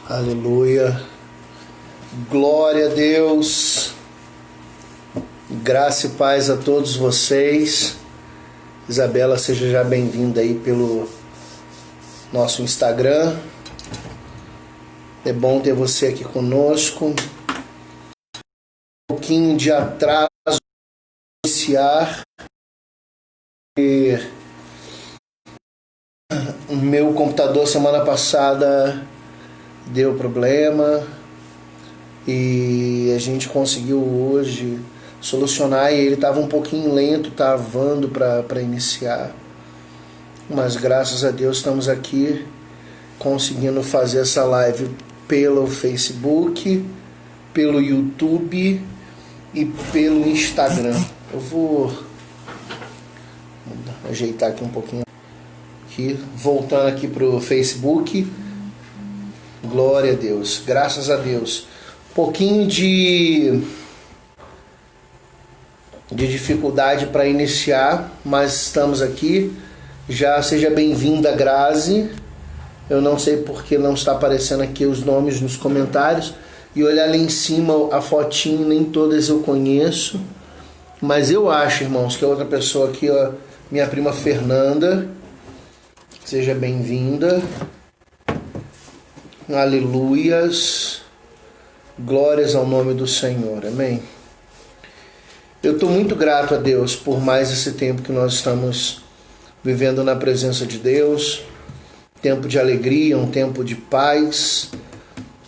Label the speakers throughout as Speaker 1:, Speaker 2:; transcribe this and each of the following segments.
Speaker 1: Aleluia. Glória a Deus. Graça e paz a todos vocês. Isabela, seja já bem-vinda aí pelo nosso Instagram. É bom ter você aqui conosco. Um pouquinho de atraso iniciar. O meu computador semana passada deu problema e a gente conseguiu hoje solucionar, e ele estava um pouquinho lento, travando para iniciar, mas graças a Deus estamos aqui conseguindo fazer essa live pelo Facebook, pelo YouTube e pelo Instagram. Eu vou ajeitar aqui um pouquinho, aqui, voltando aqui para o Facebook. Glória a Deus, graças a Deus. Pouquinho de dificuldade para iniciar, mas estamos aqui. Já seja bem-vinda, Grazi. Eu não sei porque não está aparecendo aqui os nomes nos comentários. E olhar lá em cima a fotinho, nem todas eu conheço. Mas eu acho, irmãos, que a outra pessoa aqui, ó, minha prima Fernanda. Seja bem-vinda. Aleluias, glórias ao nome do Senhor, amém. Eu estou muito grato a Deus por mais esse tempo que nós estamos vivendo na presença de Deus, tempo de alegria, um tempo de paz,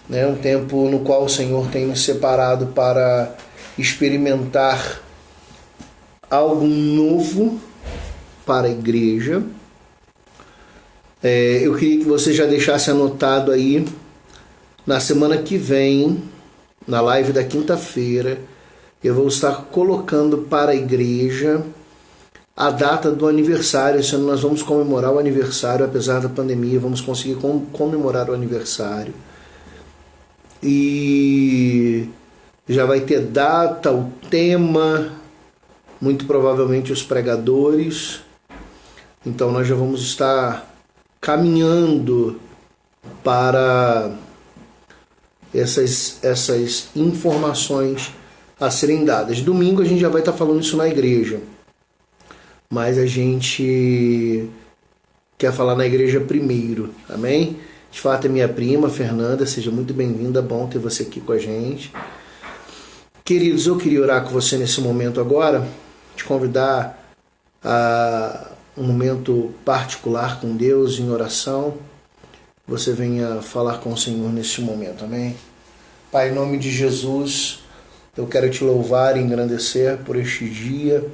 Speaker 1: né? Um tempo no qual o Senhor tem nos separado para experimentar algo novo para a igreja. Eu queria que você já deixasse anotado aí, na semana que vem, na live da quinta-feira, eu vou estar colocando para a igreja a data do aniversário. Esse ano nós vamos comemorar o aniversário, apesar da pandemia, vamos conseguir comemorar o aniversário. E já vai ter data, o tema, muito provavelmente os pregadores. Então nós já vamos estar caminhando para essas informações a serem dadas. Domingo a gente já vai estar falando isso na igreja, mas a gente quer falar na igreja primeiro, amém? De fato é minha prima Fernanda, seja muito bem-vinda, bom ter você aqui com a gente. Queridos, eu queria orar com você nesse momento agora, te convidar a um momento particular com Deus em oração. Você venha falar com o Senhor neste momento, amém? Pai, em nome de Jesus, eu quero te louvar e engrandecer por este dia,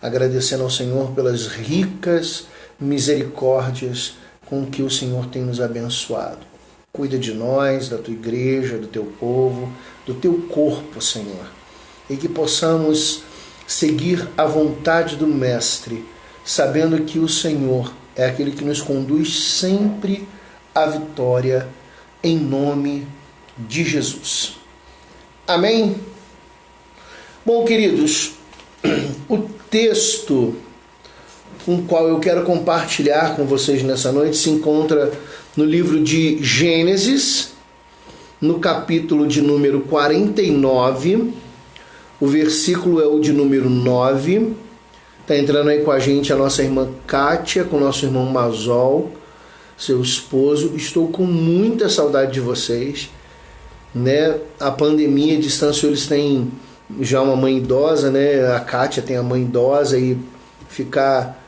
Speaker 1: agradecendo ao Senhor pelas ricas misericórdias com que o Senhor tem nos abençoado. Cuida de nós, da tua igreja, do teu povo, do teu corpo, Senhor, e que possamos seguir a vontade do Mestre, sabendo que o Senhor é aquele que nos conduz sempre à vitória, em nome de Jesus. Amém? Bom, queridos, o texto com o qual eu quero compartilhar com vocês nessa noite se encontra no livro de Gênesis, no capítulo de número 49, o versículo é o de número 9. Está entrando aí com a gente a nossa irmã Kátia, com o nosso irmão Mazol, seu esposo. Estou com muita saudade de vocês, né? A pandemia distanciou, eles têm já uma mãe idosa, né? A Kátia tem a mãe idosa, e ficar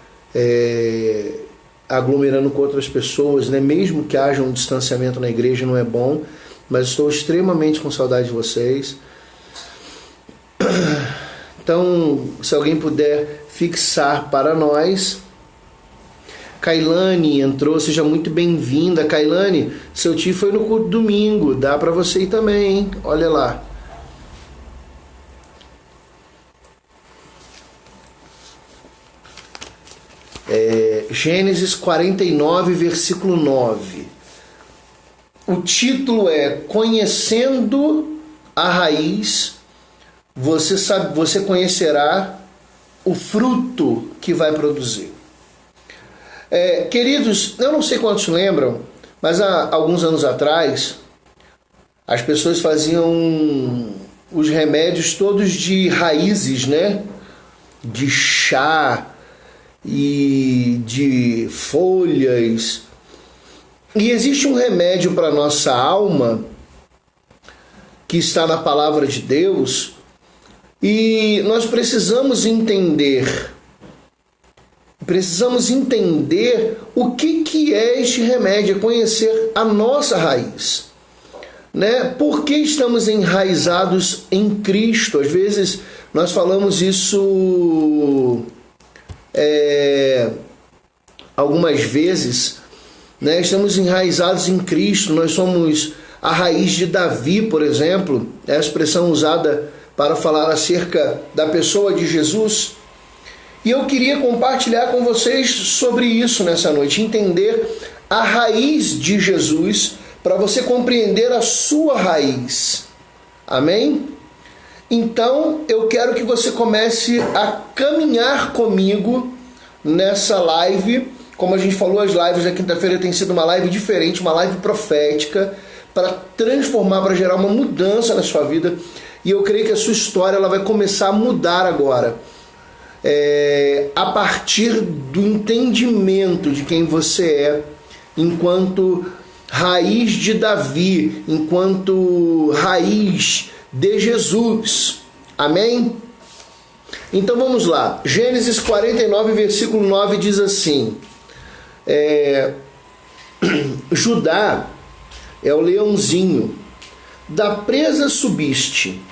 Speaker 1: aglomerando com outras pessoas, né? Mesmo que haja um distanciamento na igreja, não é bom, mas estou extremamente com saudade de vocês. Então, se alguém puder fixar para nós. Kailane entrou, seja muito bem-vinda. Kailane, seu tio foi no culto domingo, dá para você ir também, hein? Olha lá. Gênesis 49, versículo 9. O título é Conhecendo a Raiz, você conhecerá o fruto que vai produzir. Queridos, eu não sei quantos lembram, Mas há alguns anos atrás, as pessoas faziam os remédios todos de raízes, né? De chá e de folhas. E existe um remédio para a nossa alma que está na palavra de Deus, e nós precisamos entender o que é este remédio, é conhecer a nossa raiz, né? Por que estamos enraizados em Cristo? Às vezes nós falamos isso algumas vezes, né? Estamos enraizados em Cristo, nós somos a raiz de Davi, por exemplo, é a expressão usada para falar acerca da pessoa de Jesus. E eu queria compartilhar com vocês sobre isso nessa noite, entender a raiz de Jesus, para você compreender a sua raiz. Amém? Então, eu quero que você comece a caminhar comigo nessa live. Como a gente falou, as lives da quinta-feira tem sido uma live diferente, uma live profética, para transformar, para gerar uma mudança na sua vida. E eu creio que a sua história ela vai começar a mudar agora. A partir do entendimento de quem você é, enquanto raiz de Davi, enquanto raiz de Jesus. Amém? Então vamos lá. Gênesis 49, versículo 9 diz assim: Judá é o leãozinho, da presa subiste,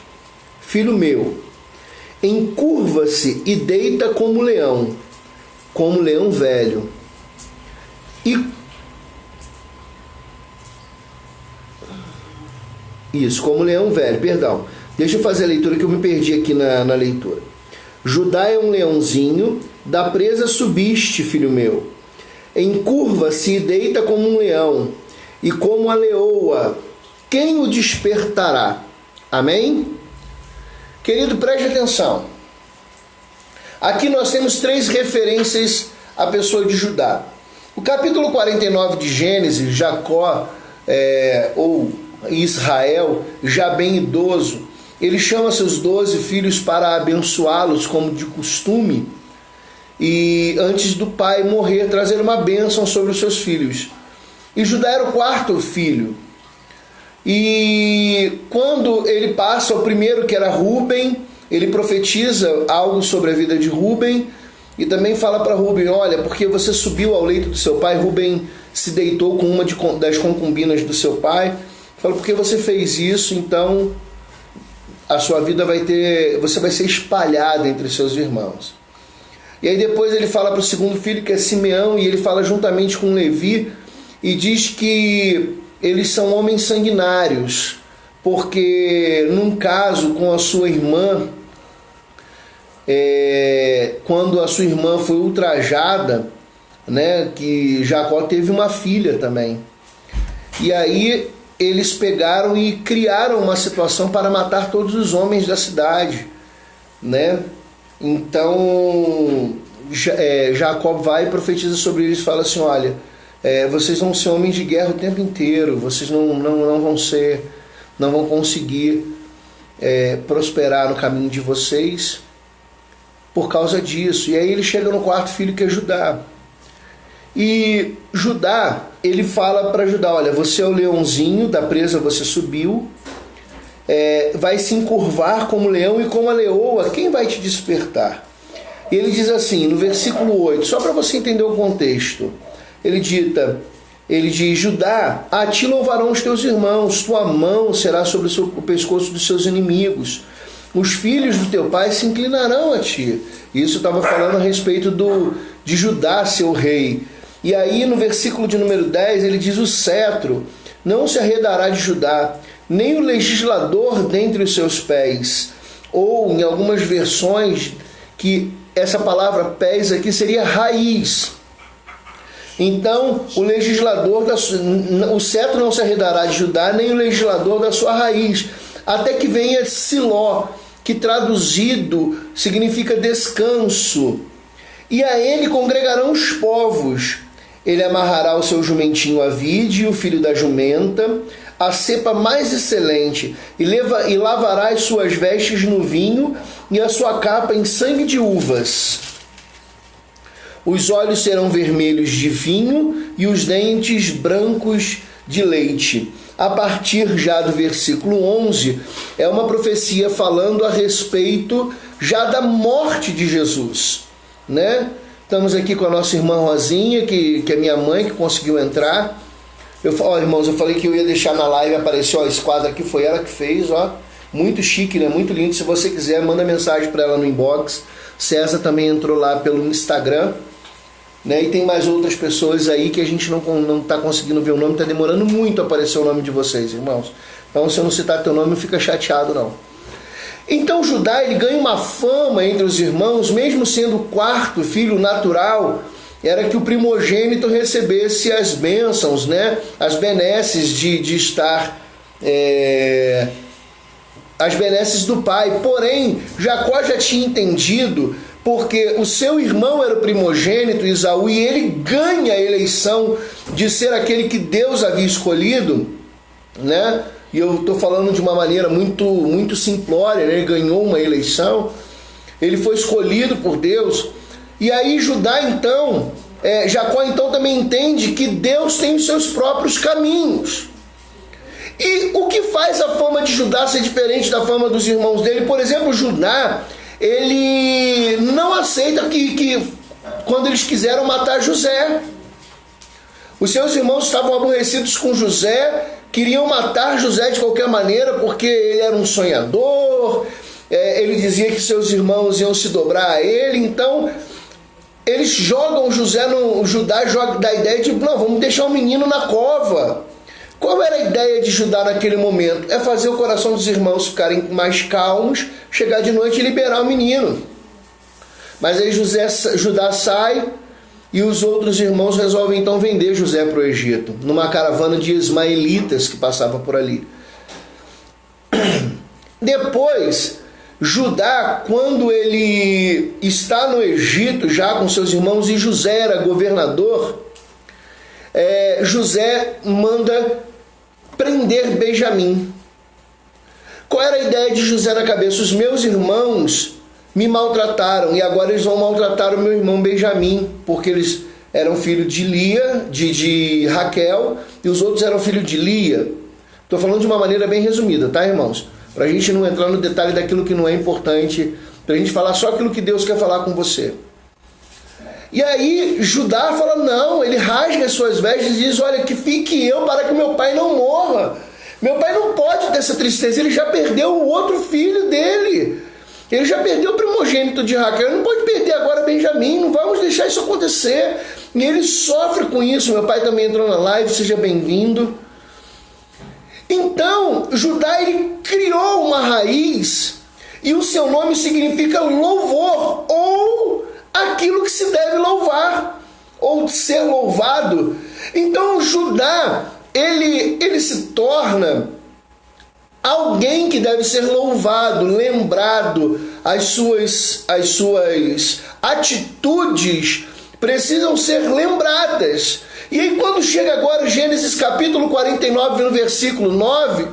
Speaker 1: filho meu, encurva-se e deita como leão velho. Como leão velho, perdão. Deixa eu fazer a leitura que eu me perdi aqui na leitura. Judá é um leãozinho, da presa subiste, filho meu. Encurva-se e deita como um leão, e como a leoa, quem o despertará? Amém? Querido, preste atenção. Aqui nós temos 3 referências à pessoa de Judá. O capítulo 49 de Gênesis, Jacó, ou Israel, já bem idoso, ele chama seus 12 filhos para abençoá-los, como de costume, e antes do pai morrer, trazer uma bênção sobre os seus filhos. E Judá era o 4º filho. E quando ele passa ao primeiro, que era Rúben, ele profetiza algo sobre a vida de Rúben, e também fala para Rúben: olha, porque você subiu ao leito do seu pai. Rúben se deitou com uma das concubinas do seu pai. Fala: porque você fez isso, então a sua vida você vai ser espalhada entre seus irmãos. E aí depois ele fala para o 2º filho, que é Simeão, e ele fala juntamente com Levi, e diz que eles são homens sanguinários, porque num caso com a sua irmã, quando a sua irmã foi ultrajada, né, que Jacó teve uma filha também. E aí eles pegaram e criaram uma situação para matar todos os homens da cidade, né? Então Jacó vai e profetiza sobre eles, fala assim: olha, vocês vão ser homens de guerra o tempo inteiro, vocês não vão conseguir prosperar no caminho de vocês por causa disso. E aí ele chega no 4º filho, que é Judá. E Judá, ele fala para Judá: olha, você é o leãozinho, da presa você subiu, vai se encurvar como leão e como a leoa, quem vai te despertar? E ele diz assim, no versículo 8, só para você entender o contexto, ele diz: Judá, a ti louvarão os teus irmãos, tua mão será sobre o pescoço dos seus inimigos, os filhos do teu pai se inclinarão a ti. Isso estava falando a respeito de Judá, seu rei. E aí no versículo de número 10 ele diz: o cetro não se arredará de Judá, nem o legislador dentre os seus pés. Ou em algumas versões, que essa palavra pés aqui seria raiz. Então o legislador, o cetro não se arredará de Judá, nem o legislador da sua raiz, até que venha Siló, que traduzido significa descanso. E a ele congregarão os povos, Ele amarrará o seu jumentinho à vide, o filho da jumenta, a cepa mais excelente, e lavará as suas vestes no vinho e a sua capa em sangue de uvas. Os olhos serão vermelhos de vinho e os dentes brancos de leite. A partir já do versículo 11, é uma profecia falando a respeito já da morte de Jesus, né? Estamos aqui com a nossa irmã Rosinha, que é minha mãe, que conseguiu entrar. Irmãos, eu falei que eu ia deixar na live, apareceu, esse quadro aqui foi ela que fez, ó. Muito chique, né? Muito lindo. Se você quiser, manda mensagem para ela no inbox. César também entrou lá pelo Instagram, né? E tem mais outras pessoas aí que a gente não está conseguindo ver o nome, está demorando muito a aparecer o nome de vocês, irmãos. Então, se eu não citar teu nome, não fica chateado, não. Então Judá, ele ganha uma fama entre os irmãos, mesmo sendo o quarto filho natural, era que o primogênito recebesse as bênçãos, né? As benesses de estar... as benesses do pai. Porém, Jacó já tinha entendido, porque o seu irmão era o primogênito, Esaú, e ele ganha a eleição de ser aquele que Deus havia escolhido, né? E eu estou falando de uma maneira muito simplória, né? Ele ganhou uma eleição, ele foi escolhido por Deus. E aí Judá então, Jacó então também entende que Deus tem os seus próprios caminhos. E o que faz a fama de Judá ser diferente da fama dos irmãos dele? Por exemplo, Judá, ele não aceita que quando eles quiseram matar José, os seus irmãos estavam aborrecidos com José, queriam matar José de qualquer maneira, porque ele era um sonhador, ele dizia que seus irmãos iam se dobrar a ele. Então eles jogam Judá joga da ideia de, não, vamos deixar o menino na cova. Qual era a ideia de Judá naquele momento? É fazer o coração dos irmãos ficarem mais calmos, chegar de noite e liberar o menino. Mas aí Judá sai e os outros irmãos resolvem então vender José para o Egito, numa caravana de ismaelitas que passava por ali. Depois, Judá, quando ele está no Egito já com seus irmãos e José era governador, José manda prender Benjamim. Qual era a ideia de José na cabeça? Os meus irmãos me maltrataram e agora eles vão maltratar o meu irmão Benjamim, porque eles eram filhos de Lia, de Raquel, e os outros eram filhos de Lia. Estou falando de uma maneira bem resumida, tá, irmãos? Para a gente não entrar no detalhe daquilo que não é importante, para a gente falar só aquilo que Deus quer falar com você. E aí Judá fala, não, ele rasga as suas vestes e diz, olha, que fique eu para que meu pai não morra. Meu pai não pode ter essa tristeza, ele já perdeu o outro filho dele. Ele já perdeu o primogênito de Raquel, ele não pode perder agora Benjamim, não vamos deixar isso acontecer. E ele sofre com isso. Meu pai também entrou na live, seja bem-vindo. Então, Judá, ele criou uma raiz, e o seu nome significa louvor, ou aquilo que se deve louvar, ou ser louvado. Então, Judá, ele se torna alguém que deve ser louvado, lembrado. As suas atitudes precisam ser lembradas. E aí quando chega agora Gênesis capítulo 49, no versículo 9,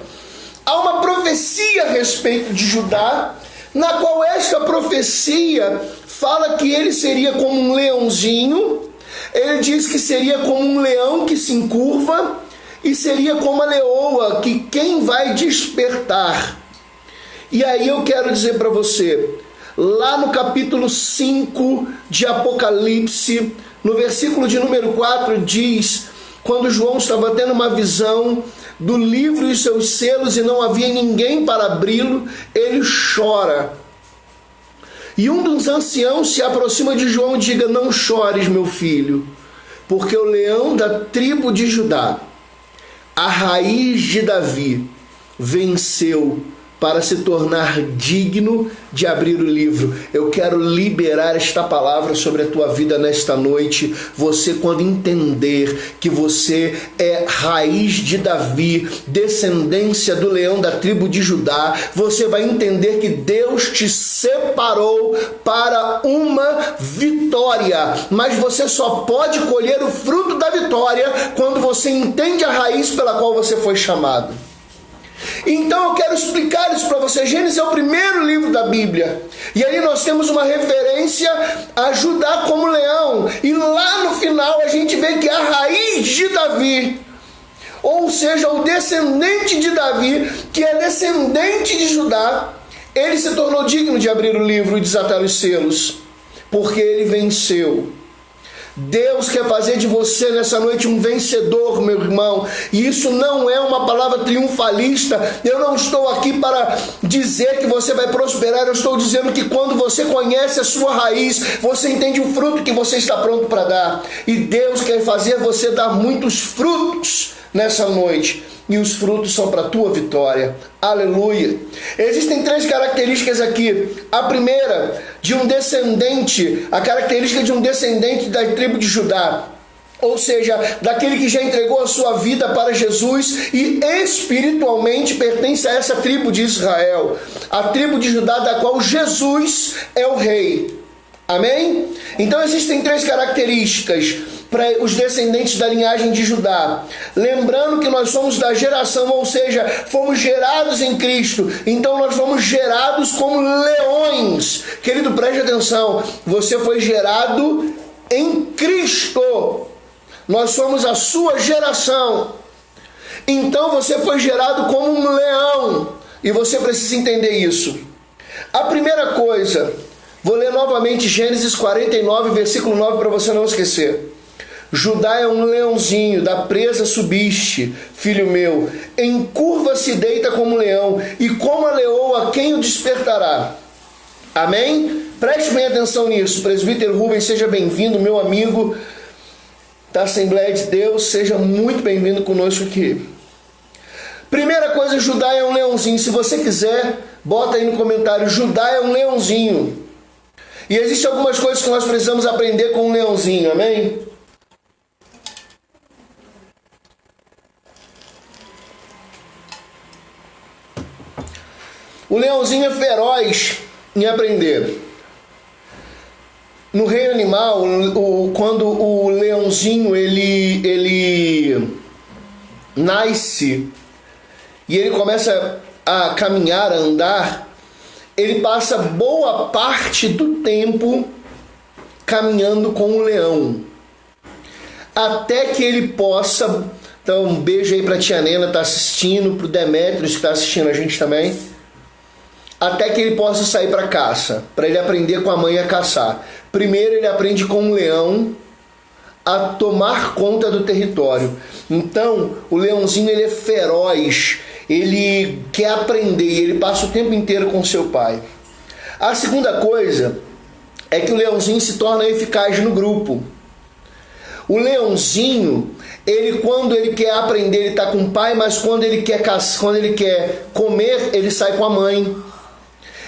Speaker 1: há uma profecia a respeito de Judá, na qual esta profecia fala que ele seria como um leãozinho. Ele diz que seria como um leão que se encurva, e seria como a leoa, que quem vai despertar. E aí eu quero dizer para você, lá no capítulo 5 de Apocalipse, no versículo de número 4, diz, quando João estava tendo uma visão do livro e seus selos e não havia ninguém para abri-lo, ele chora. E um dos anciãos se aproxima de João e diga, não chores, meu filho, porque o leão da tribo de Judá, a raiz de Davi, venceu para se tornar digno de abrir o livro. Eu quero liberar esta palavra sobre a tua vida nesta noite. Você, quando entender que você é raiz de Davi, descendência do leão da tribo de Judá, você vai entender que Deus te separou para uma vitória. Mas você só pode colher o fruto da vitória quando você entende a raiz pela qual você foi chamado. Então eu quero explicar isso para você. Gênesis é o primeiro livro da Bíblia. E ali nós temos uma referência a Judá como leão. E lá no final a gente vê que a raiz de Davi, ou seja, o descendente de Davi, que é descendente de Judá, ele se tornou digno de abrir o livro e desatar os selos, porque ele venceu. Deus quer fazer de você nessa noite um vencedor, meu irmão. E isso não é uma palavra triunfalista. Eu não estou aqui para dizer que você vai prosperar. Eu estou dizendo que quando você conhece a sua raiz, você entende o fruto que você está pronto para dar. E Deus quer fazer você dar muitos frutos nessa noite. E os frutos são para a tua vitória. Aleluia. Existem 3 características aqui. A primeira, de um descendente, a característica de um descendente da tribo de Judá. Ou seja, daquele que já entregou a sua vida para Jesus e espiritualmente pertence a essa tribo de Israel. A tribo de Judá da qual Jesus é o rei. Amém? Então existem 3 características para os descendentes da linhagem de Judá. Lembrando que nós somos da geração, ou seja, fomos gerados em Cristo. Então nós fomos gerados como leões. Querido, preste atenção. Você foi gerado em Cristo. Nós somos a sua geração. Então você foi gerado como um leão. E você precisa entender isso. A primeira coisa, vou ler novamente Gênesis 49, versículo 9, para você não esquecer. Judá é um leãozinho, da presa subiste, filho meu. Em curva se deita como leão, e como a leoa, quem o despertará? Amém? Preste bem atenção nisso. Presbítero Rubens, seja bem-vindo, meu amigo da Assembleia de Deus. Seja muito bem-vindo conosco aqui. Primeira coisa, Judá é um leãozinho. Se você quiser, bota aí no comentário, Judá é um leãozinho. E existem algumas coisas que nós precisamos aprender com um leãozinho, amém? O leãozinho é feroz em aprender. No reino animal, quando o leãozinho ele nasce e ele começa a caminhar, a andar, ele passa boa parte do tempo caminhando com o leão, até que ele possa. Então, um beijo aí para a tia Nena, está assistindo, para o Demetrios, que está assistindo a gente também. Até que ele possa sair para caça, para ele aprender com a mãe a caçar. Primeiro ele aprende com o leão a tomar conta do território. Então, o leãozinho ele é feroz, ele quer aprender, ele passa o tempo inteiro com seu pai. A segunda coisa é que o leãozinho se torna eficaz no grupo. O leãozinho, ele quando ele quer aprender, ele está com o pai, mas quando ele quer comer, ele sai com a mãe.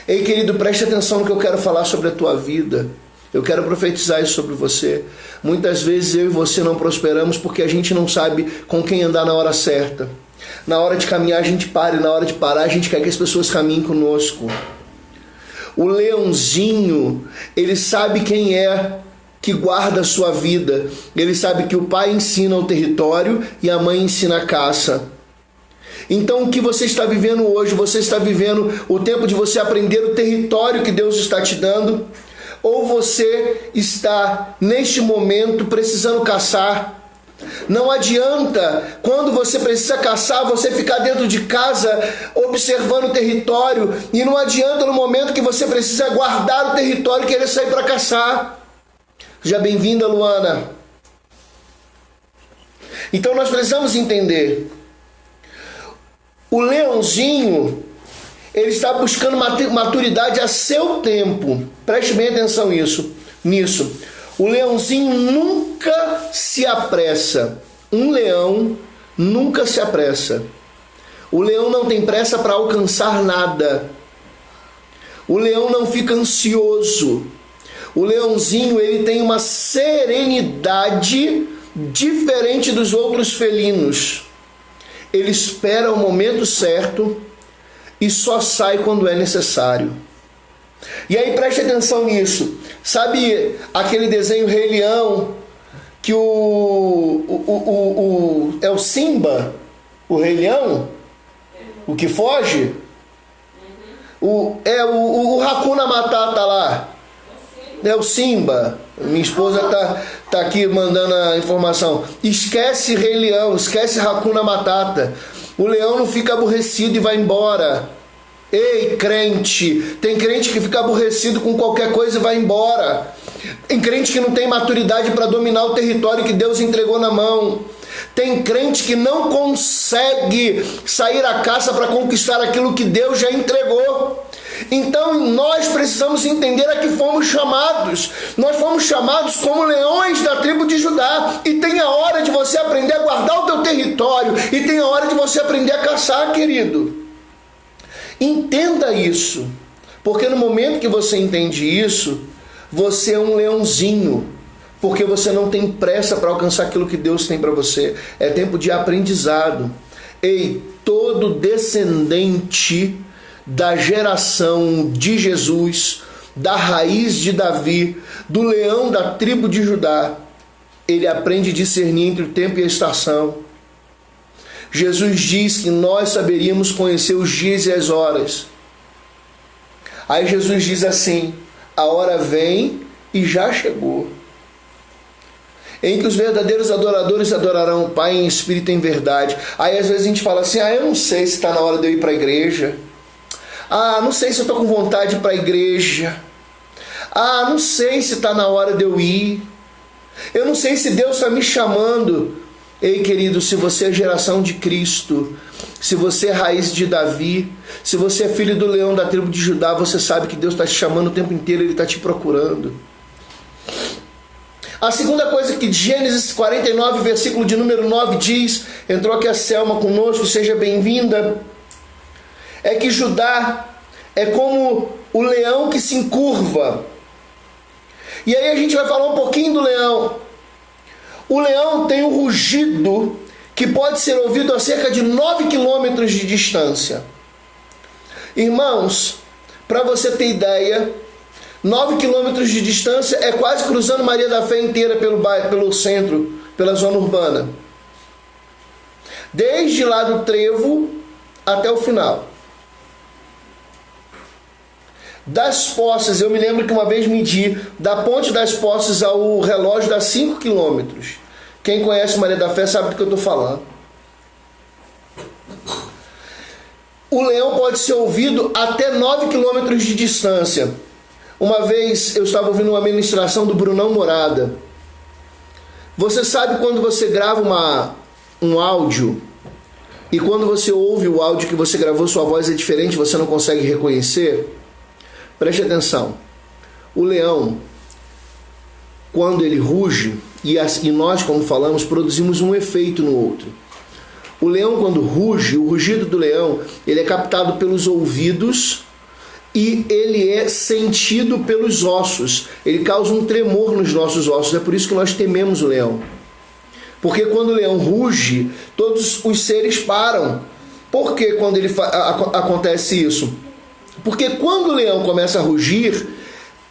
Speaker 1: Ei, querido, preste atenção no que eu quero falar sobre a tua vida. Eu quero profetizar isso sobre você. Muitas vezes eu e você não prosperamos porque a gente não sabe com quem andar na hora certa. Na hora de caminhar a gente para, e na hora de parar a gente quer que as pessoas caminhem conosco. O leãozinho, ele sabe quem é que guarda a sua vida. Ele sabe que o pai ensina o território e a mãe ensina a caça. Então o que você está vivendo hoje? Você está vivendo o tempo de você aprender o território que Deus está te dando? Ou você está neste momento precisando caçar? Não adianta, quando você precisa caçar, você ficar dentro de casa observando o território. E não adianta no momento que você precisa guardar o território querer sair para caçar. Seja bem-vinda, Luana. Então nós precisamos entender. O leãozinho, ele está buscando maturidade a seu tempo. Preste bem atenção nisso. O leãozinho nunca se apressa. Um leão nunca se apressa. O leão não tem pressa para alcançar nada. O leão não fica ansioso. O leãozinho, ele tem uma serenidade diferente dos outros felinos. Ele espera o momento certo e só sai quando é necessário. E aí preste atenção nisso. Sabe aquele desenho Rei Leão, que é o Simba, o Rei Leão, o que foge? O Hakuna Matata lá. É o Simba. Minha esposa tá aqui mandando a informação. Esquece Rei Leão, esquece Hakuna Matata. O leão não fica aborrecido e vai embora. Ei, crente, tem crente que fica aborrecido com qualquer coisa e vai embora. Tem crente que não tem maturidade para dominar o território que Deus entregou na mão. Tem crente que não consegue sair à caça para conquistar aquilo que Deus já entregou. Então nós precisamos entender a que fomos chamados. Nós fomos chamados como leões da tribo de Judá. E tem a hora de você aprender a guardar o teu território. E tem a hora de você aprender a caçar, querido. Entenda isso. Porque no momento que você entende isso, você é um leãozinho. Porque você não tem pressa para alcançar aquilo que Deus tem para você. É tempo de aprendizado. Ei, todo descendente da geração de Jesus, da raiz de Davi, do leão da tribo de Judá, ele aprende a discernir entre o tempo e a estação. Jesus diz que nós saberíamos conhecer os dias e as horas. Aí Jesus diz assim: a hora vem e já chegou, em que os verdadeiros adoradores adorarão o Pai em espírito e em verdade. Aí às vezes a gente fala assim: eu não sei se está na hora de eu ir para a igreja. Não sei se eu estou com vontade de ir para a igreja. Não sei se está na hora de eu ir. Eu não sei se Deus está me chamando. Ei, querido, se você é geração de Cristo, se você é raiz de Davi, se você é filho do leão da tribo de Judá, você sabe que Deus está te chamando o tempo inteiro, Ele está te procurando. A segunda coisa que Gênesis 49, versículo de número 9 diz, entrou aqui a Selma conosco, seja bem-vinda, é que Judá é como o leão que se encurva. E aí a gente vai falar um pouquinho do leão. O leão tem um rugido que pode ser ouvido a cerca de 9 quilômetros de distância. Irmãos, para você ter ideia, 9 quilômetros de distância é quase cruzando Maria da Fé inteira pelo centro, pela zona urbana. Desde lá do trevo até o final. Das Poças, eu me lembro que uma vez medi, da Ponte das Poças ao relógio dá 5 quilômetros. Quem conhece Maria da Fé sabe do que eu estou falando. O leão pode ser ouvido até 9 quilômetros de distância. Uma vez eu estava ouvindo uma ministração do Brunão Morada. Você sabe quando você grava um áudio e quando você ouve o áudio que você gravou, sua voz é diferente, você não consegue reconhecer? Preste atenção. O leão, quando ele ruge, e nós, como falamos, produzimos um efeito no outro. O leão, quando ruge, o rugido do leão, ele é captado pelos ouvidos e ele é sentido pelos ossos. Ele causa um tremor nos nossos ossos. É por isso que nós tememos o leão. Porque quando o leão ruge, todos os seres param. Por que quando acontece isso? Porque quando o leão começa a rugir,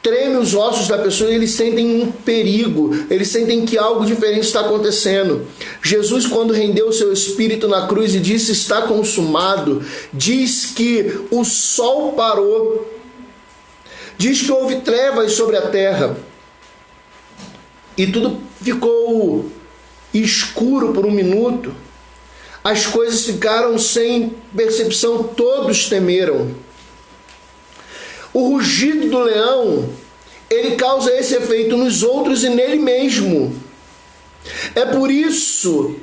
Speaker 1: treme os ossos da pessoa e eles sentem um perigo, eles sentem que algo diferente está acontecendo. Jesus, quando rendeu o seu espírito na cruz e disse está consumado, diz que o sol parou, diz que houve trevas sobre a terra e tudo ficou escuro por um minuto. As coisas ficaram sem percepção, todos temeram. O rugido do leão, ele causa esse efeito nos outros e nele mesmo. É por isso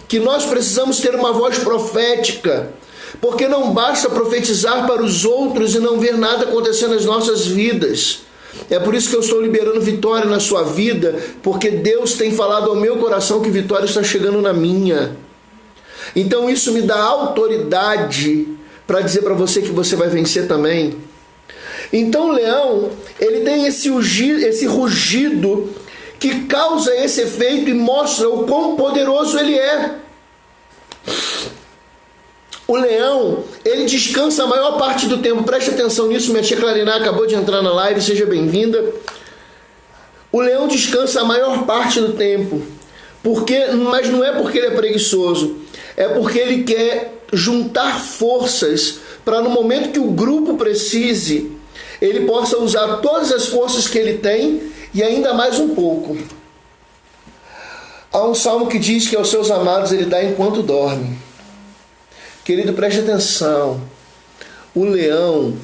Speaker 1: que nós precisamos ter uma voz profética, porque não basta profetizar para os outros e não ver nada acontecer nas nossas vidas. É por isso que eu estou liberando vitória na sua vida, porque Deus tem falado ao meu coração que vitória está chegando na minha. Então isso me dá autoridade para dizer para você que você vai vencer também. Então o leão, ele tem esse rugido que causa esse efeito e mostra o quão poderoso ele é. O leão, ele descansa a maior parte do tempo. Preste atenção nisso, minha tia Clariná acabou de entrar na live, seja bem-vinda. O leão descansa a maior parte do tempo, mas não é porque ele é preguiçoso, é porque ele quer juntar forças para no momento que o grupo precise, ele possa usar todas as forças que ele tem e ainda mais um pouco. Há um salmo que diz que aos seus amados ele dá enquanto dorme. Querido, preste atenção. O leão,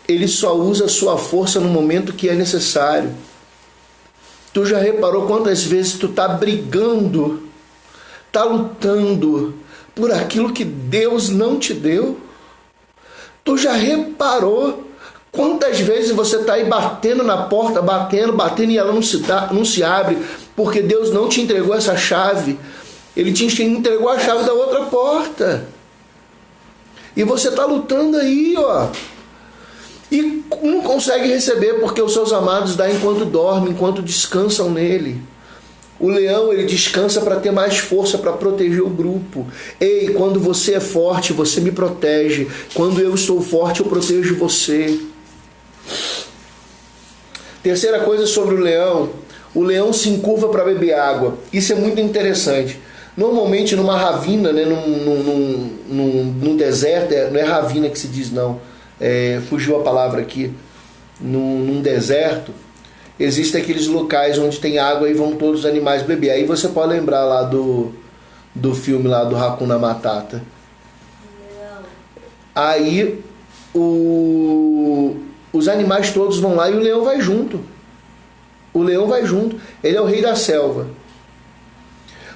Speaker 1: ele só usa a sua força no momento que é necessário. Tu já reparou quantas vezes tu está brigando, está lutando por aquilo que Deus não te deu? Tu já reparou quantas vezes você está aí batendo na porta, batendo e ela não se abre, porque Deus não te entregou essa chave. Ele te entregou a chave da outra porta. E você está lutando aí, ó. E não consegue receber porque os seus amados dão enquanto dormem, enquanto descansam nele. O leão, ele descansa para ter mais força, para proteger o grupo. Ei, quando você é forte, você me protege. Quando eu estou forte, eu protejo você. Terceira coisa sobre o leão se encurva para beber água. Isso é muito interessante. Normalmente numa ravina, né, num deserto, não é ravina que se diz não, fugiu a palavra aqui, num deserto, existem aqueles locais onde tem água e vão todos os animais beber. Aí você pode lembrar lá do filme lá do Hakuna Matata. Aí os animais todos vão lá e o leão vai junto. O leão vai junto. Ele é o rei da selva.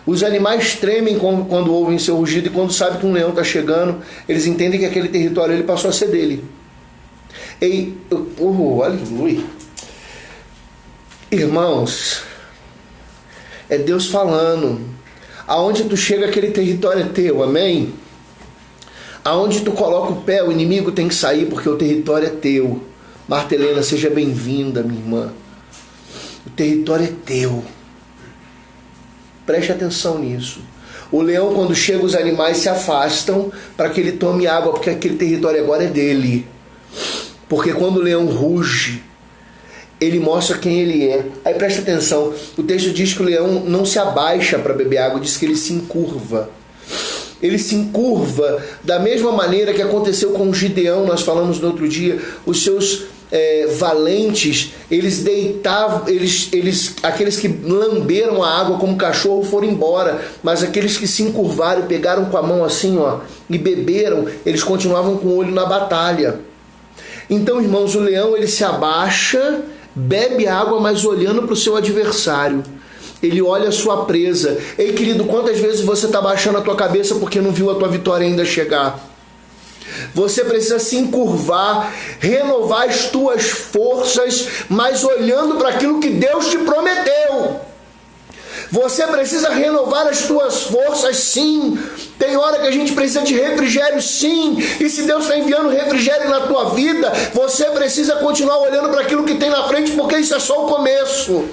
Speaker 1: Os animais tremem quando ouvem seu rugido e quando sabem que um leão está chegando, eles entendem que aquele território ele passou a ser dele. Aleluia. Irmãos, é Deus falando. Aonde tu chega, aquele território é teu, amém? Aonde tu coloca o pé, o inimigo tem que sair porque o território é teu. Marta Helena, seja bem-vinda, minha irmã. O território é teu. Preste atenção nisso. O leão, quando chega, os animais se afastam para que ele tome água, porque aquele território agora é dele. Porque quando o leão ruge, ele mostra quem ele é. Aí preste atenção, o texto diz que o leão não se abaixa para beber água, diz que ele se encurva. Ele se encurva da mesma maneira que aconteceu com o Gideão, nós falamos no outro dia. Os seus valentes, eles deitavam, aqueles que lamberam a água como cachorro foram embora, mas aqueles que se encurvaram e pegaram com a mão assim, ó, e beberam, eles continuavam com o olho na batalha. Então, irmãos, o leão, ele se abaixa, bebe água, mas olhando para o seu adversário. Ele olha a sua presa. Ei, querido, quantas vezes você está baixando a tua cabeça porque não viu a tua vitória ainda chegar? Você precisa se encurvar, renovar as tuas forças, mas olhando para aquilo que Deus te prometeu. Você precisa renovar as tuas forças, sim. Tem hora que a gente precisa de refrigério, sim. E se Deus está enviando refrigério na tua vida, você precisa continuar olhando para aquilo que tem na frente, porque isso é só o começo.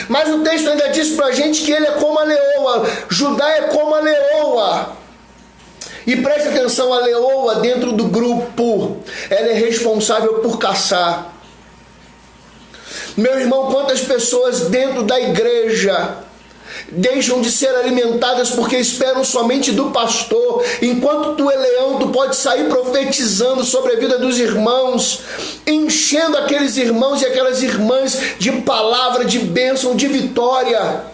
Speaker 1: Mas o texto ainda diz para a gente que ele é como a leoa. Judá é como a leoa. E preste atenção, a leoa dentro do grupo, ela é responsável por caçar. Meu irmão, quantas pessoas dentro da igreja deixam de ser alimentadas porque esperam somente do pastor? Enquanto tu é leão, tu pode sair profetizando sobre a vida dos irmãos, enchendo aqueles irmãos e aquelas irmãs de palavra, de bênção, de vitória.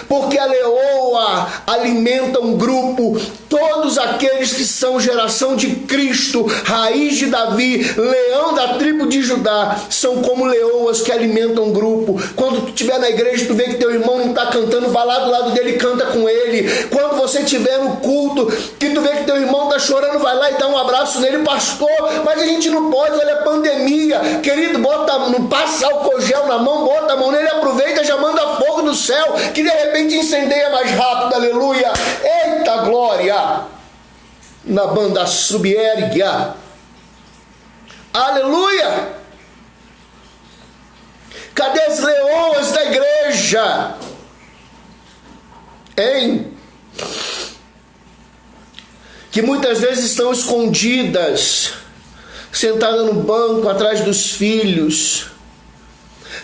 Speaker 1: Porque a leoa alimenta um grupo, todos aqueles que são geração de Cristo, raiz de Davi, leão da tribo de Judá, são como leoas que alimentam um grupo. Quando tu estiver na igreja, tu vê que teu irmão não está cantando, vai lá do lado dele e canta com ele. Quando você estiver no culto, que tu vê que teu irmão está chorando, vai lá e dá um abraço nele. Pastor, mas a gente não pode, olha a pandemia. Querido, não passa álcool gel na mão, bota a mão nele, aproveita, já manda fogo do no céu que de repente incendeia mais rápido, aleluia. Eita glória! Na banda subérgia, aleluia. Cadê as leoas da igreja? Hein? Que muitas vezes estão escondidas, sentadas no banco atrás dos filhos.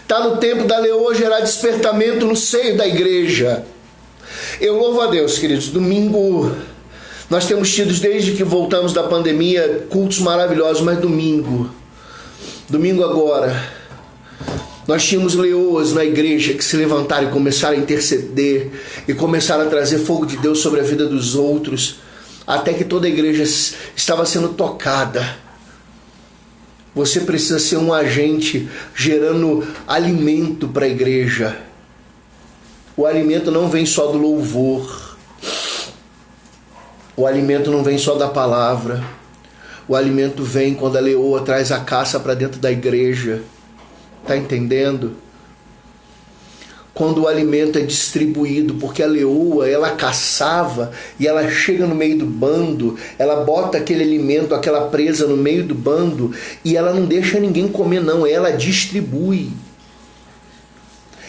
Speaker 1: Está no tempo da leoa gerar despertamento no seio da igreja. Eu louvo a Deus, queridos. Domingo, nós temos tido, desde que voltamos da pandemia, cultos maravilhosos, mas domingo agora, nós tínhamos leoas na igreja que se levantaram e começaram a interceder e começaram a trazer fogo de Deus sobre a vida dos outros, até que toda a igreja estava sendo tocada. Você precisa ser um agente gerando alimento para a igreja. O alimento não vem só do louvor. O alimento não vem só da palavra. O alimento vem quando a leoa traz a caça para dentro da igreja. Está entendendo? Quando o alimento é distribuído, porque a leoa, ela caçava e ela chega no meio do bando, ela bota aquele alimento, aquela presa no meio do bando e ela não deixa ninguém comer não, ela distribui.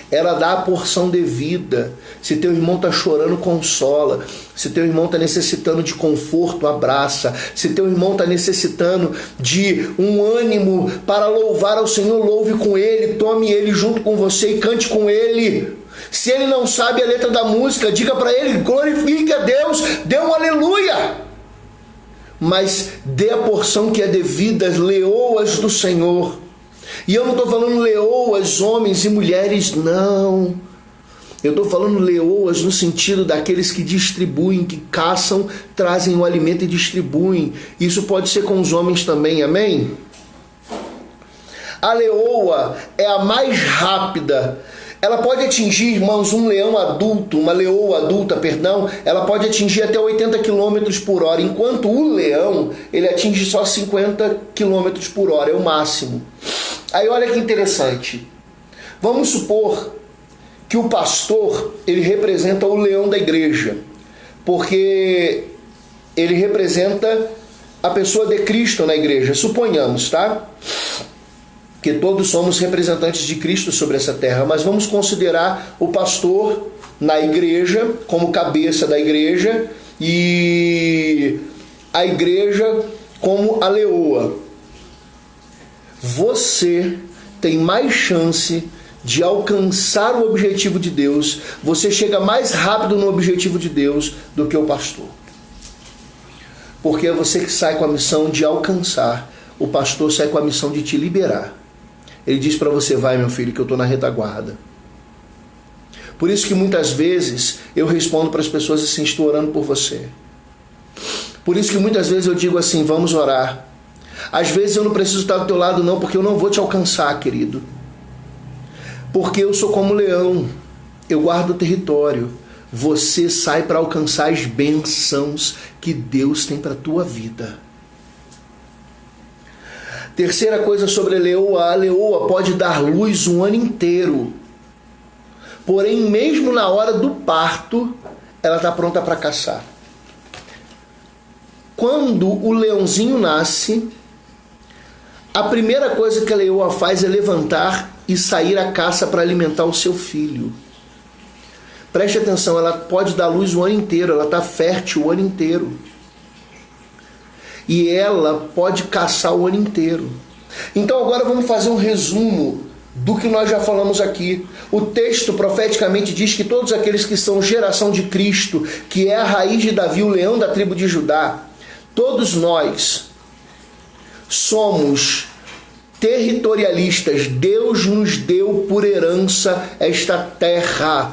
Speaker 1: Ela dá a porção devida. Se teu irmão está chorando, consola. Se teu irmão está necessitando de conforto, abraça. Se teu irmão está necessitando de um ânimo para louvar ao Senhor, louve com ele, tome ele junto com você e cante com ele. Se ele não sabe a letra da música, diga para ele, glorifique a Deus, dê um aleluia. Mas dê a porção que é devida às leoas do Senhor. E eu não estou falando leoas, homens e mulheres, não. Eu estou falando leoas no sentido daqueles que distribuem, que caçam, trazem o alimento e distribuem. Isso pode ser com os homens também, amém? A leoa é a mais rápida. Ela pode atingir, irmãos, uma leoa adulta, ela pode atingir até 80 km por hora, enquanto o leão, ele atinge só 50 km por hora, é o máximo. Aí olha que interessante. Vamos supor que o pastor, ele representa o leão da igreja, porque ele representa a pessoa de Cristo na igreja. Suponhamos, tá? Que todos somos representantes de Cristo sobre essa terra, mas vamos considerar o pastor na igreja como cabeça da igreja e a igreja como a leoa. Você tem mais chance de alcançar o objetivo de Deus, você chega mais rápido no objetivo de Deus do que o pastor. Porque é você que sai com a missão de alcançar, o pastor sai com a missão de te liberar. Ele diz para você, vai meu filho, que eu estou na retaguarda. Por isso que muitas vezes eu respondo para as pessoas assim, estou orando por você. Por isso que muitas vezes eu digo assim, vamos orar. Às vezes eu não preciso estar do teu lado não, porque eu não vou te alcançar, querido. Porque eu sou como leão, eu guardo o território. Você sai para alcançar as bênçãos que Deus tem para a tua vida. Terceira coisa sobre a leoa pode dar luz um ano inteiro. Porém, mesmo na hora do parto, ela está pronta para caçar. Quando o leãozinho nasce, a primeira coisa que a leoa faz é levantar e sair à caça para alimentar o seu filho. Preste atenção, ela pode dar luz o ano inteiro, ela está fértil o ano inteiro. E ela pode caçar o ano inteiro. Então agora vamos fazer um resumo do que nós já falamos aqui. O texto profeticamente diz que todos aqueles que são geração de Cristo, que é a raiz de Davi, o leão da tribo de Judá, todos nós somos territorialistas. Deus nos deu por herança esta terra.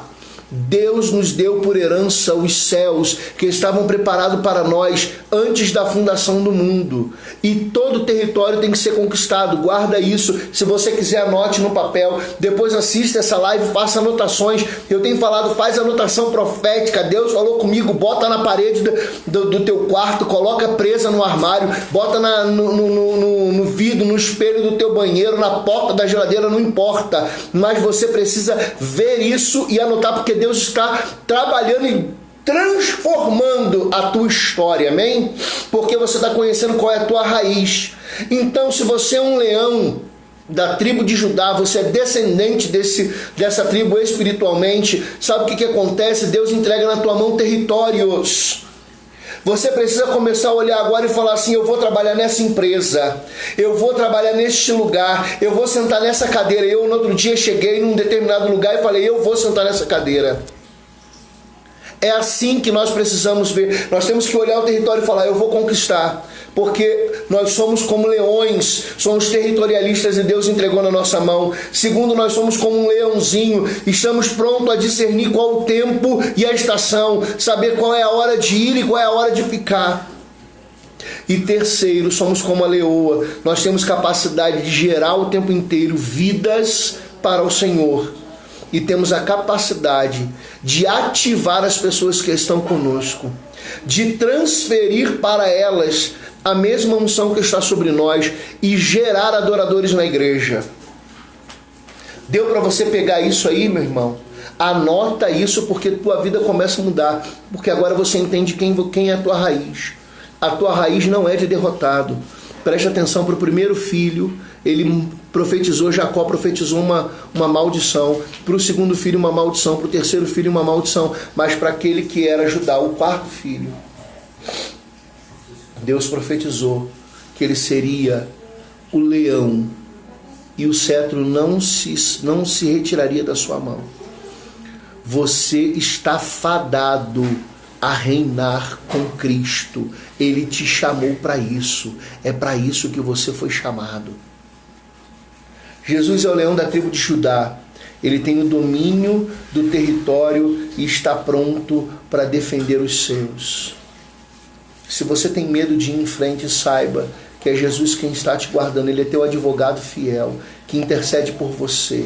Speaker 1: Deus nos deu por herança os céus que estavam preparados para nós antes da fundação do mundo. E todo território tem que ser conquistado. Guarda isso. Se você quiser, anote no papel. Depois assista essa live, faça anotações. Eu tenho falado, faz anotação profética. Deus falou comigo, bota na parede do teu quarto, coloca presa no armário, bota no vidro, no espelho do teu banheiro, na porta da geladeira, não importa. Mas você precisa ver isso e anotar, porque Deus está trabalhando e transformando a tua história, amém? Porque você está conhecendo qual é a tua raiz. Então, se você é um leão da tribo de Judá, você é descendente dessa tribo espiritualmente, sabe o que acontece? Deus entrega na tua mão territórios. Você precisa começar a olhar agora e falar assim: eu vou trabalhar nessa empresa, eu vou trabalhar neste lugar, eu vou sentar nessa cadeira. Eu, no outro dia, cheguei num determinado lugar e falei: eu vou sentar nessa cadeira. É assim que nós precisamos ver. Nós temos que olhar o território e falar: eu vou conquistar. Porque nós somos como leões, somos territorialistas e Deus entregou na nossa mão. Segundo, nós somos como um leãozinho, estamos prontos a discernir qual o tempo e a estação, saber qual é a hora de ir e qual é a hora de ficar. E terceiro, somos como a leoa, nós temos capacidade de gerar o tempo inteiro vidas para o Senhor. E temos a capacidade de ativar as pessoas que estão conosco, de transferir para elas a mesma unção que está sobre nós e gerar adoradores na igreja. Deu para você pegar isso aí, meu irmão? Anota isso, porque tua vida começa a mudar. Porque agora você entende quem é a tua raiz. A tua raiz não é de derrotado. Preste atenção para o primeiro filho. Ele profetizou, Jacó profetizou uma maldição. Para o segundo filho, uma maldição. Para o terceiro filho, uma maldição. Mas para aquele que era Judá, o quarto filho, Deus profetizou que ele seria o leão e o cetro não se retiraria da sua mão. Você está fadado a reinar com Cristo. Ele te chamou para isso. É para isso que você foi chamado. Jesus é o leão da tribo de Judá. Ele tem o domínio do território e está pronto para defender os seus. Se você tem medo de ir em frente, saiba que é Jesus quem está te guardando. Ele é teu advogado fiel, que intercede por você.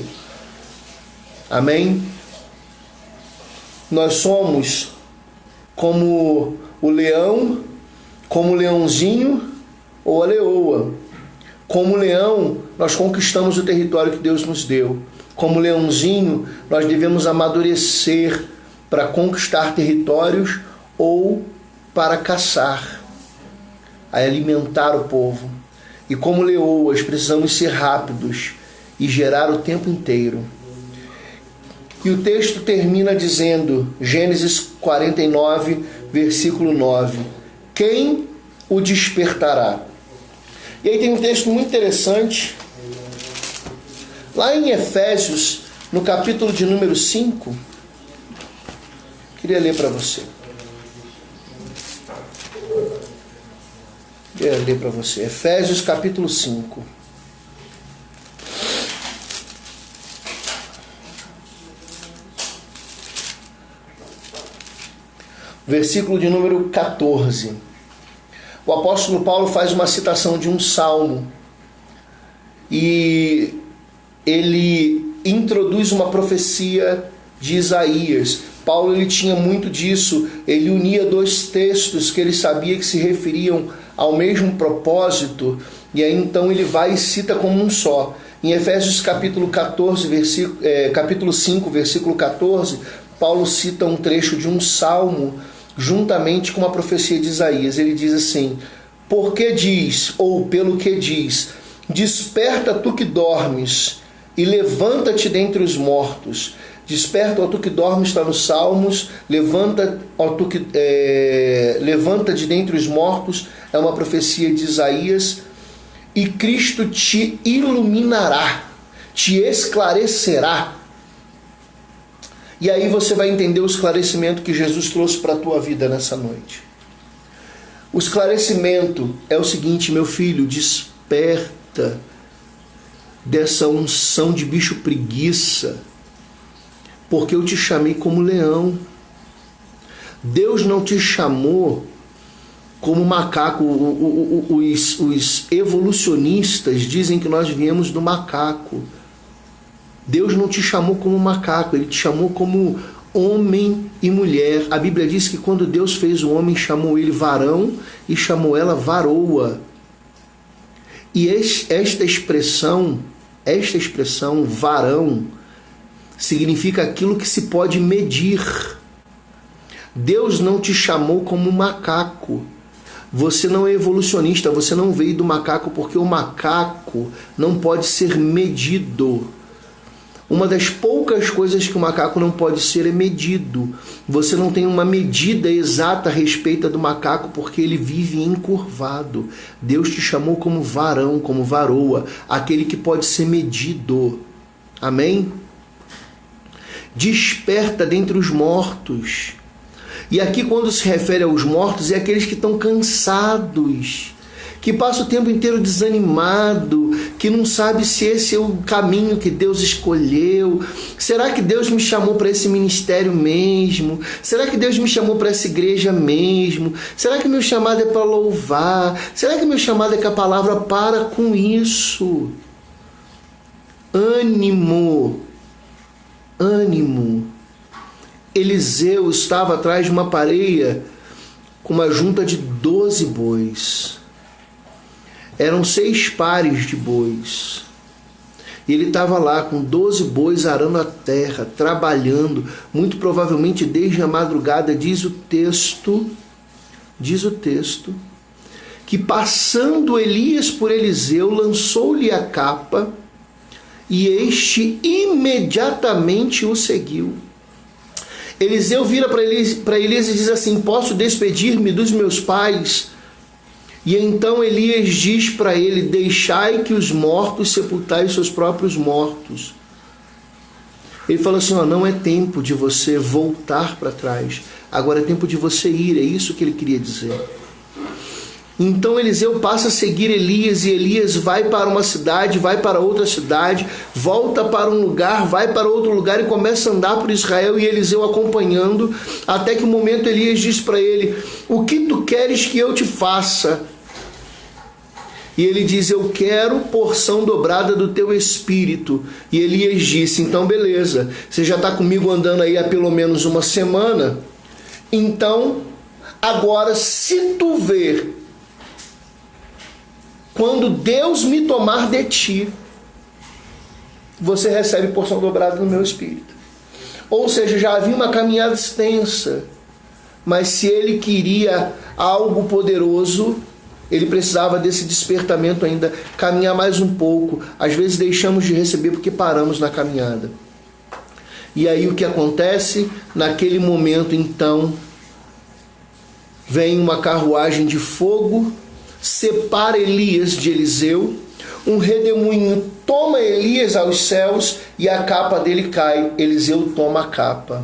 Speaker 1: Amém? Nós somos como o leão, como o leãozinho ou a leoa. Como leão, nós conquistamos o território que Deus nos deu. Como leãozinho, nós devemos amadurecer para conquistar territórios ou para caçar, a alimentar o povo. E como leoas, precisamos ser rápidos e gerar o tempo inteiro. E o texto termina dizendo, Gênesis 49, versículo 9, quem o despertará? E aí tem um texto muito interessante, lá em Efésios, no capítulo de número 5, queria ler para você. Queria ler para você, Efésios capítulo 5. Versículo de número 14. O apóstolo Paulo faz uma citação de um salmo e ele introduz uma profecia de Isaías. Paulo ele tinha muito disso, ele unia dois textos que ele sabia que se referiam ao mesmo propósito, e aí então ele vai e cita como um só. Em Efésios capítulo 5, versículo 14, Paulo cita um trecho de um salmo juntamente com uma profecia de Isaías. Ele diz assim, porque diz, ou pelo que diz, desperta tu que dormes e levanta-te dentre os mortos. Desperta, ó tu que dormes, está nos Salmos. Levanta, ó tu que levanta de dentre os mortos, é uma profecia de Isaías. E Cristo te iluminará, te esclarecerá. E aí você vai entender o esclarecimento que Jesus trouxe para a tua vida nessa noite. O esclarecimento é o seguinte, meu filho, desperta dessa unção de bicho preguiça. porque eu te chamei como leão. Deus não te chamou como macaco. Os evolucionistas dizem que nós viemos do macaco. Deus não te chamou como macaco, Ele te chamou como homem e mulher. A Bíblia diz que quando Deus fez o homem, chamou ele varão e chamou ela varoa. E esta expressão varão significa aquilo que se pode medir. Deus não te chamou como macaco. Você não é evolucionista, você não veio do macaco, porque o macaco não pode ser medido. Uma das poucas coisas que o macaco não pode ser é medido. Você não tem uma medida exata a respeito do macaco, porque ele vive encurvado. Deus te chamou como varão, como varoa, aquele que pode ser medido. Amém? Desperta dentre os mortos. E aqui, quando se refere aos mortos, é aqueles que estão cansados, que passa o tempo inteiro desanimado, que não sabe se esse é o caminho que Deus escolheu. Será que Deus me chamou para esse ministério mesmo? Será que Deus me chamou para essa igreja mesmo? Será que meu chamado é para louvar? Será que meu chamado é que a palavra para com isso? Ânimo, ânimo. Eliseu estava atrás de uma pareia com uma junta de 12 bois. Eram 6 pares de bois. E ele estava lá com 12 bois arando a terra, trabalhando, muito provavelmente desde a madrugada. Diz o texto, que passando Elias por Eliseu, lançou-lhe a capa, e este imediatamente o seguiu. Eliseu vira para Elias e diz assim: posso despedir-me dos meus pais? E então Elias diz para ele: deixai que os mortos sepultai os seus próprios mortos. Ele fala assim: não é tempo de você voltar para trás, agora é tempo de você ir. É isso que ele queria dizer. Então Eliseu passa a seguir Elias, e Elias vai para uma cidade, vai para outra cidade, volta para um lugar, vai para outro lugar e começa a andar por Israel, e Eliseu acompanhando, até que um momento Elias diz para ele: o que tu queres que eu te faça? E ele diz: eu quero porção dobrada do teu espírito. E Elias disse: então beleza, você já está comigo andando aí há pelo menos uma semana, então agora se tu ver, quando Deus me tomar de ti, você recebe porção dobrada do meu espírito. Ou seja, já havia uma caminhada extensa, mas se ele queria algo poderoso, ele precisava desse despertamento ainda, caminhar mais um pouco. Às vezes deixamos de receber porque paramos na caminhada. E aí o que acontece? Naquele momento, então, vem uma carruagem de fogo, separa Elias de Eliseu, um redemoinho toma Elias aos céus e a capa dele cai. Eliseu toma a capa.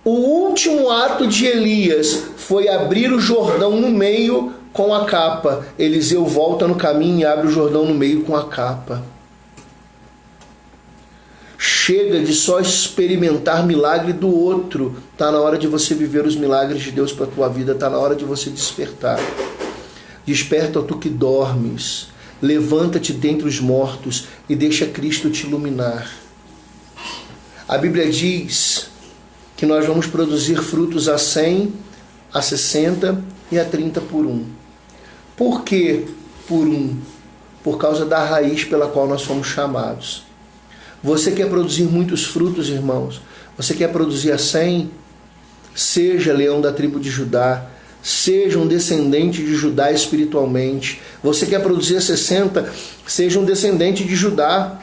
Speaker 1: O último ato de Elias foi abrir o Jordão no meio com a capa. Eliseu volta no caminho e abre o Jordão no meio com a capa. Chega de só experimentar milagre do outro. Está na hora de você viver os milagres de Deus para a tua vida. Está na hora de você despertar. Desperta, tu que dormes, levanta-te dentre os mortos e deixa Cristo te iluminar. A Bíblia diz que nós vamos produzir frutos a 100, a 60 e a 30 por 1. Por que por 1? Por causa da raiz pela qual nós fomos chamados. Você quer produzir muitos frutos, irmãos? Você quer produzir a 100? Seja leão da tribo de Judá. Seja um descendente de Judá espiritualmente. Você quer produzir a 60? Seja um descendente de Judá.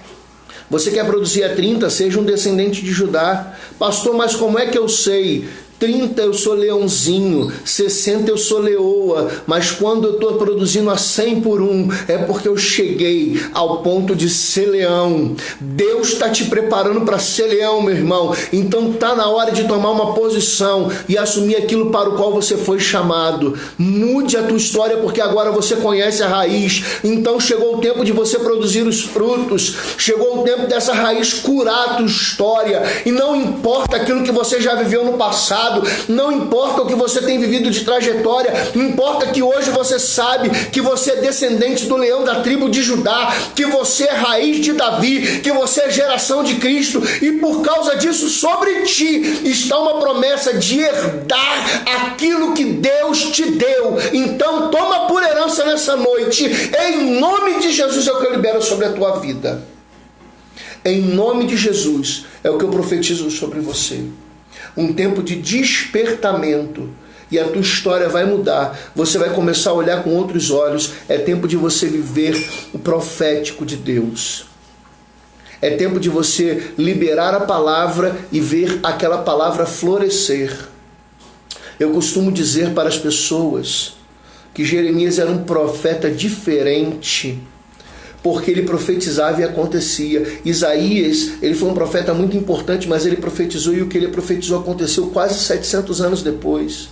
Speaker 1: Você quer produzir a 30? Seja um descendente de Judá. Pastor, mas como é que eu sei? 30 eu sou leãozinho, 60 eu sou leoa, mas quando eu estou produzindo a 100 por 1, é porque eu cheguei ao ponto de ser leão. Deus está te preparando para ser leão, meu irmão. Então está na hora de tomar uma posição e assumir aquilo para o qual você foi chamado. Mude a tua história, porque agora você conhece a raiz. Então chegou o tempo de você produzir os frutos. Chegou o tempo dessa raiz curar a tua história. E não importa aquilo que você já viveu no passado, não importa o que você tem vivido de trajetória, importa que hoje você sabe que você é descendente do leão da tribo de Judá, que você é raiz de Davi, que você é geração de Cristo, e por causa disso sobre ti está uma promessa de herdar aquilo que Deus te deu. Então toma por herança nessa noite, em nome de Jesus é o que eu libero sobre a tua vida. Em nome de Jesus é o que eu profetizo sobre você. Um tempo de despertamento, e a tua história vai mudar. Você vai começar a olhar com outros olhos. É tempo de você viver o profético de Deus. É tempo de você liberar a palavra e ver aquela palavra florescer. Eu costumo dizer para as pessoas que Jeremias era um profeta diferente, porque ele profetizava e acontecia. Isaías, ele foi um profeta muito importante, mas ele profetizou, e o que ele profetizou aconteceu quase 700 anos depois.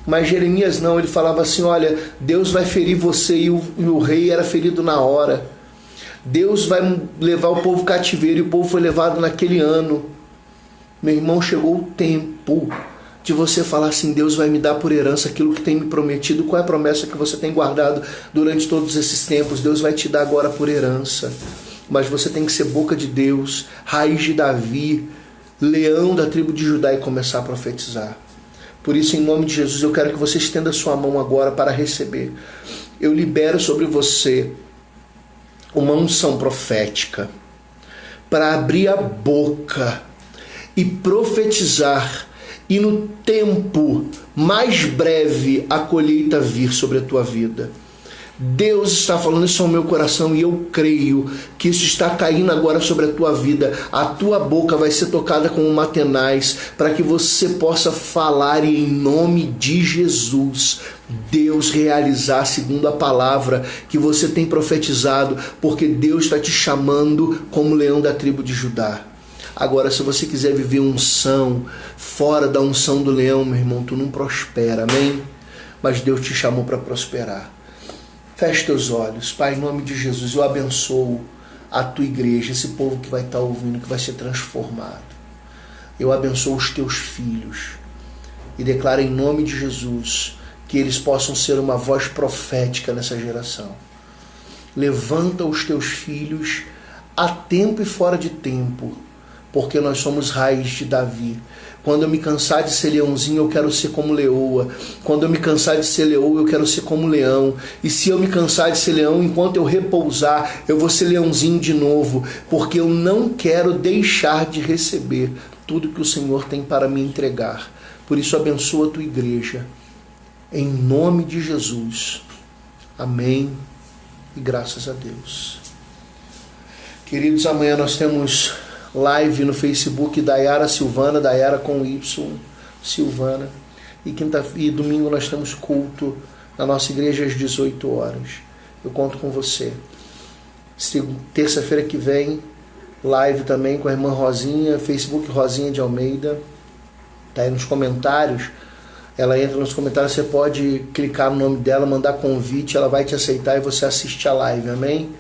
Speaker 1: Mas Jeremias não, ele falava assim, olha, Deus vai ferir você, e o rei era ferido na hora. Deus vai levar o povo cativeiro, e o povo foi levado naquele ano. Meu irmão, chegou o tempo de você falar assim, Deus vai me dar por herança aquilo que tem me prometido. Qual é a promessa que você tem guardado durante todos esses tempos? Deus vai te dar agora por herança. Mas você tem que ser boca de Deus, raiz de Davi, leão da tribo de Judá, e começar a profetizar. Por isso, em nome de Jesus, eu quero que você estenda a sua mão agora para receber. Eu libero sobre você uma unção profética para abrir a boca e profetizar, e no tempo mais breve a colheita vir sobre a tua vida. Deus está falando isso ao meu coração, e eu creio que isso está caindo agora sobre a tua vida. A tua boca vai ser tocada com uma tenaz, para que você possa falar, e em nome de Jesus Deus realizar segundo a palavra que você tem profetizado, porque Deus está te chamando como leão da tribo de Judá. Agora, se você quiser viver unção fora da unção do leão, meu irmão, tu não prospera, amém? Mas Deus te chamou para prosperar. Feche teus olhos. Pai, em nome de Jesus, eu abençoo a tua igreja, esse povo que vai estar ouvindo, que vai ser transformado. Eu abençoo os teus filhos e declaro em nome de Jesus que eles possam ser uma voz profética nessa geração. Levanta os teus filhos a tempo e fora de tempo, porque nós somos raiz de Davi. Quando eu me cansar de ser leãozinho, eu quero ser como leoa. Quando eu me cansar de ser leoa, eu quero ser como leão. E se eu me cansar de ser leão, enquanto eu repousar, eu vou ser leãozinho de novo, porque eu não quero deixar de receber tudo que o Senhor tem para me entregar. Por isso, abençoa a tua igreja, em nome de Jesus. Amém e graças a Deus. Queridos, amanhã nós temos live no Facebook, Dayara Silvana, Dayara com Y, Silvana. E domingo nós temos culto na nossa igreja às 18 horas. Eu conto com você. Terça-feira que vem, live também com a irmã Rosinha, Facebook Rosinha de Almeida. Tá aí nos comentários. Ela entra nos comentários, você pode clicar no nome dela, mandar convite, ela vai te aceitar e você assiste a live, amém?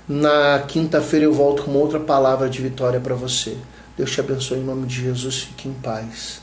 Speaker 1: Na quinta-feira eu volto com outra palavra de vitória para você. Deus te abençoe em nome de Jesus. Fique em paz.